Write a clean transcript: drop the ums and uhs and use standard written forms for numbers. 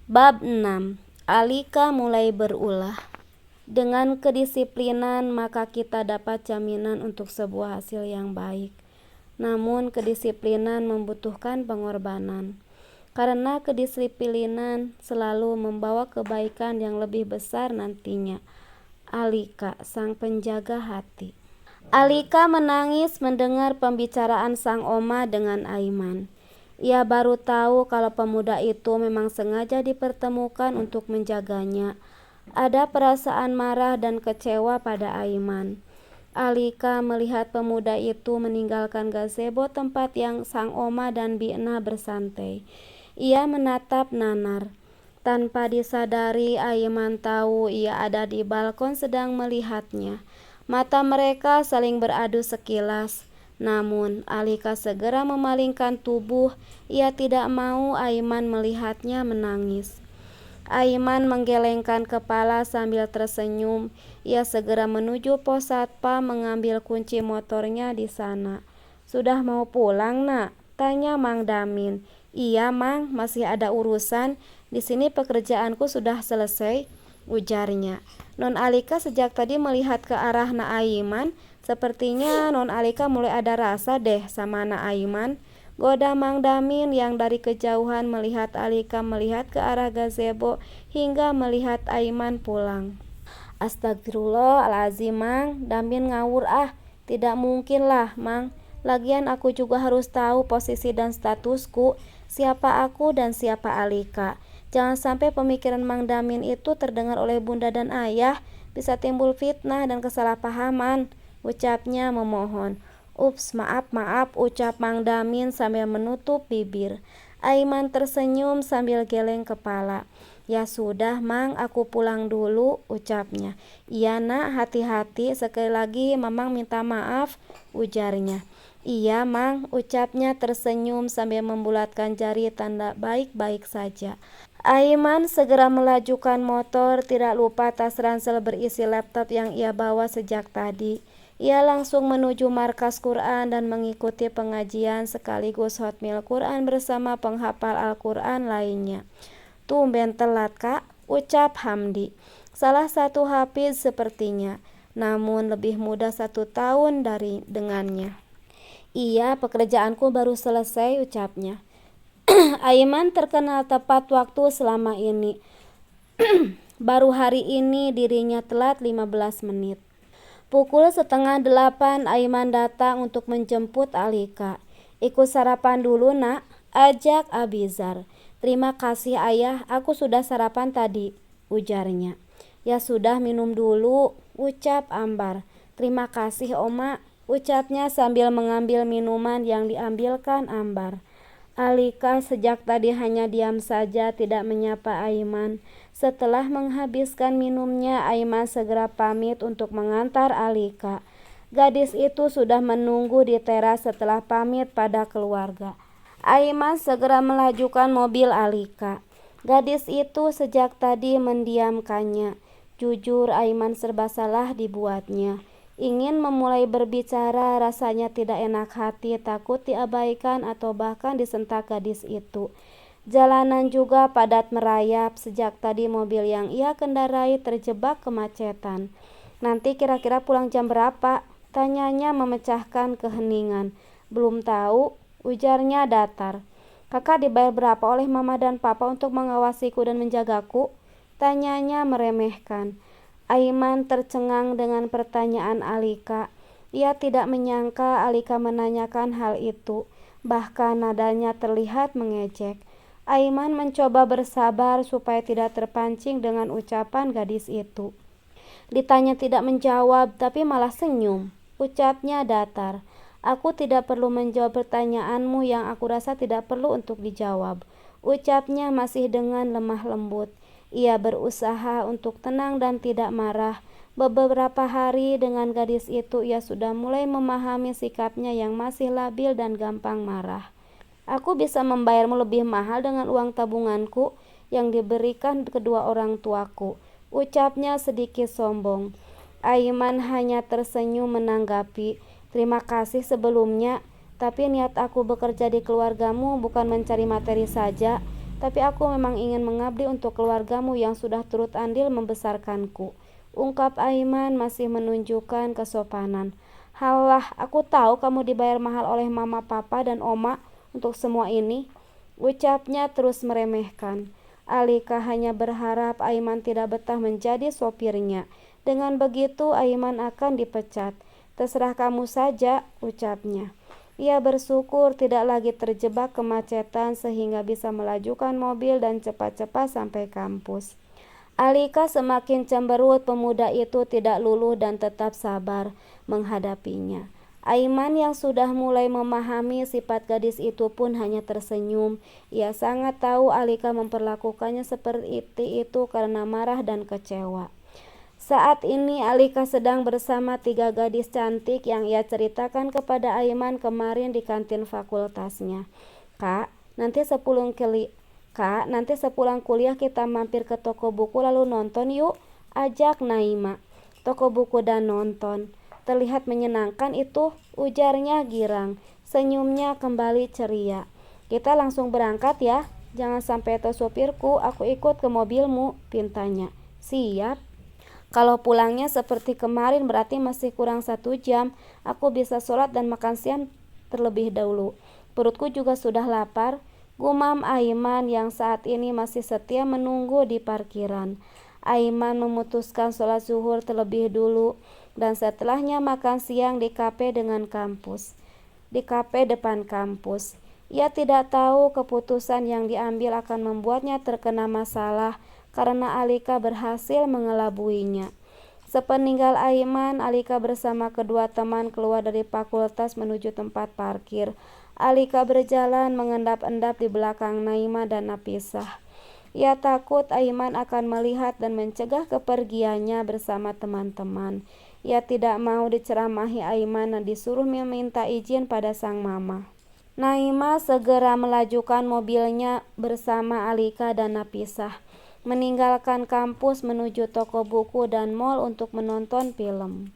Bab 6. Alika mulai berulah. Dengan kedisiplinan maka kita dapat jaminan untuk sebuah hasil yang baik. Namun kedisiplinan membutuhkan pengorbanan. Karena kedisiplinan selalu membawa kebaikan yang lebih besar nantinya. Alika, sang penjaga hati. Alika menangis mendengar pembicaraan sang oma dengan Aiman. Ia baru tahu kalau pemuda itu memang sengaja dipertemukan untuk menjaganya. Ada perasaan marah dan kecewa pada Aiman. Alika melihat pemuda itu meninggalkan gazebo tempat yang sang oma dan Bina bersantai. Ia menatap nanar. Tanpa disadari, Aiman tahu ia ada di balkon sedang melihatnya. Mata mereka saling beradu sekilas. Namun, Alika segera memalingkan tubuh. Ia tidak mau Aiman melihatnya menangis. Aiman menggelengkan kepala sambil tersenyum. Ia segera menuju pos satpam mengambil kunci motornya di sana. "Sudah mau pulang, Nak?" tanya Mang Damin. "Iya, Mang, masih ada urusan. Di sini pekerjaanku sudah selesai," ujarnya. Non Alika sejak tadi melihat ke arah Na Aiman. Sepertinya Non Alika mulai ada rasa deh sama Na Aiman. Goda Mang Damin yang dari kejauhan melihat Alika melihat ke arah gazebo hingga melihat Aiman pulang. "Astagfirullahaladzim, Mang, Damin ngawur ah. Tidak mungkin lah, Mang. Lagian aku juga harus tahu posisi dan statusku, siapa aku dan siapa Alika. Jangan sampai pemikiran Mang Damin itu terdengar oleh bunda dan ayah, bisa timbul fitnah dan kesalahpahaman," ucapnya memohon. "Ups, maaf, ucap Mang Damin sambil menutup bibir. Aiman tersenyum sambil geleng kepala. "Ya sudah, Mang, aku pulang dulu," ucapnya. "Iya, Nak, hati-hati. Sekali lagi Mamang minta maaf," ujarnya. "Iya, Mang," ucapnya tersenyum sambil membulatkan jari tanda baik-baik saja. Aiman segera melajukan motor, tidak lupa tas ransel berisi laptop yang ia bawa sejak tadi. Ia langsung menuju markas Quran dan mengikuti pengajian sekaligus hotmil Quran bersama penghafal Al-Quran lainnya. "Tumben telat, Kak," ucap Hamdi. Salah satu hafiz sepertinya, namun lebih muda 1 tahun dari dengannya. "Iya, pekerjaanku baru selesai," ucapnya. Aiman terkenal tepat waktu selama ini. Baru hari ini dirinya telat 15 menit. Pukul 7:30 Aiman datang untuk menjemput Alika. "Ikut sarapan dulu, Nak," ajak Abizar. "Terima kasih, Ayah, aku sudah sarapan tadi," ujarnya. "Ya sudah, minum dulu," ucap Ambar. "Terima kasih, Oma," ucapnya sambil mengambil minuman yang diambilkan Ambar. Alika sejak tadi hanya diam saja, tidak menyapa Aiman. Setelah menghabiskan minumnya, Aiman segera pamit untuk mengantar Alika. Gadis itu sudah menunggu di teras setelah pamit pada keluarga. Aiman segera melajukan mobil Alika. Gadis itu sejak tadi mendiamkannya. Jujur, Aiman serba salah dibuatnya. Ingin memulai berbicara, rasanya tidak enak hati, takut diabaikan atau bahkan disentak gadis itu. Jalanan juga padat merayap. Sejak tadi mobil yang ia kendarai terjebak kemacetan. "Nanti kira-kira pulang jam berapa?" tanyanya memecahkan keheningan. "Belum tahu," ujarnya datar. "Kakak dibayar berapa oleh mama dan papa untuk mengawasiku dan menjagaku?" tanyanya meremehkan. Aiman tercengang dengan pertanyaan Alika. Ia tidak menyangka Alika menanyakan hal itu, bahkan nadanya terlihat mengejek. Aiman mencoba bersabar supaya tidak terpancing dengan ucapan gadis itu. Ditanya tidak menjawab, tapi malah senyum. Ucapnya datar. "Aku tidak perlu menjawab pertanyaanmu yang aku rasa tidak perlu untuk dijawab," ucapnya masih dengan lemah lembut. Ia berusaha untuk tenang dan tidak marah. Beberapa hari dengan gadis itu, ia sudah mulai memahami sikapnya yang masih labil dan gampang marah. "Aku bisa membayarmu lebih mahal dengan uang tabunganku yang diberikan kedua orang tuaku," ucapnya sedikit sombong. Aiman hanya tersenyum menanggapi, "Terima kasih sebelumnya, tapi niat aku bekerja di keluargamu bukan mencari materi saja. tapi aku memang ingin mengabdi untuk keluargamu yang sudah turut andil membesarkanku, ungkap Aiman masih menunjukkan kesopanan. Halah, aku tahu kamu dibayar mahal oleh mama, papa, dan oma untuk semua ini, ucapnya terus meremehkan. Alika hanya berharap Aiman tidak betah menjadi sopirnya. Dengan begitu Aiman akan dipecat. Terserah kamu saja, ucapnya. Ia bersyukur tidak lagi terjebak kemacetan sehingga bisa melajukan mobil dan cepat-cepat sampai kampus. Alika semakin cemberut pemuda itu tidak luluh dan tetap sabar menghadapinya. Aiman yang sudah mulai memahami sifat gadis itu pun hanya tersenyum. Ia sangat tahu Alika memperlakukannya seperti itu karena marah dan kecewa. Saat ini Alika sedang bersama 3 gadis cantik yang ia ceritakan kepada Aiman kemarin di kantin fakultasnya. Kak, nanti sepulang kuliah kita mampir ke toko buku lalu nonton yuk, ajak Naima. Toko buku dan nonton. Terlihat menyenangkan itu, ujarnya girang. Senyumnya kembali ceria. Kita langsung berangkat ya, jangan sampai tahu supirku, aku ikut ke mobilmu, pintanya. Siap. Kalau pulangnya seperti kemarin berarti masih kurang 1 jam. Aku bisa sholat dan makan siang terlebih dahulu. Perutku juga sudah lapar, gumam Aiman yang saat ini masih setia menunggu di parkiran. Aiman memutuskan sholat zuhur terlebih dulu dan setelahnya makan siang di kafe depan kampus. Ia tidak tahu keputusan yang diambil akan membuatnya terkena masalah karena Alika berhasil mengelabuinya. Sepeninggal Aiman, Alika bersama kedua teman keluar dari fakultas menuju tempat parkir. Alika berjalan mengendap-endap di belakang Naima dan Nafisah. Ia takut Aiman akan melihat dan mencegah kepergiannya bersama teman-teman. Ia tidak mau diceramahi Aiman dan disuruh meminta izin pada sang mama. Naima segera melajukan mobilnya bersama Alika dan Nafisah, meninggalkan kampus menuju toko buku dan mal untuk menonton film.